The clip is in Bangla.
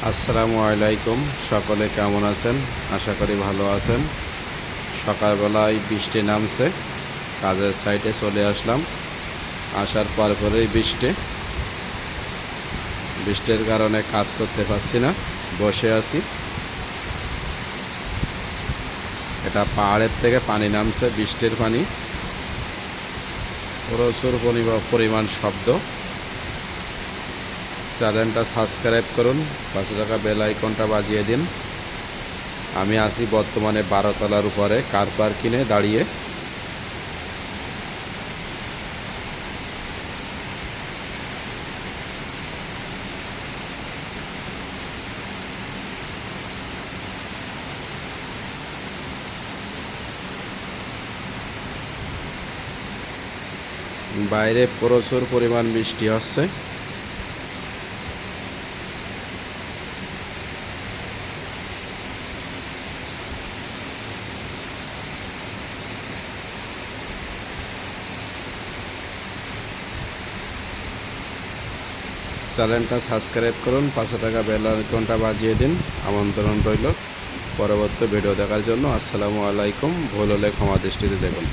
আসসালামু আলাইকুম। সকলে কেমন আছেন? আশা করি ভালো আছেন। সকালবেলায় বৃষ্টি নামছে, কাজের সাইটে চলে আসলাম। আসার পরেই বৃষ্টির কারণে কাজ করতে পারছি না, বসে আছি। এটা পাহাড়ের থেকে পানি নামছে, বৃষ্টির পানি, প্রচুর পরিমাণ শব্দ। চ্যানেলটা সাবস্ক্রাইব করুন, পাশে থাকা বেল আইকনটা বাজিয়ে দিন। আমি আছি বর্তমানে 12 তলার উপরে কার পার্কিংয়ে দাঁড়িয়ে। বাইরে প্রচুর পরিমাণ বৃষ্টি হচ্ছে। চ্যানেলটা সাবস্ক্রাইব করুন, পাশে থাকা বেল আইকনটা বাজিয়ে দিন। আমন্ত্রণ রইল পরবর্তী ভিডিও দেখার জন্য। আসসালামু আলাইকুম। ভুল হলে ক্ষমা দৃষ্টিতে দেখুন।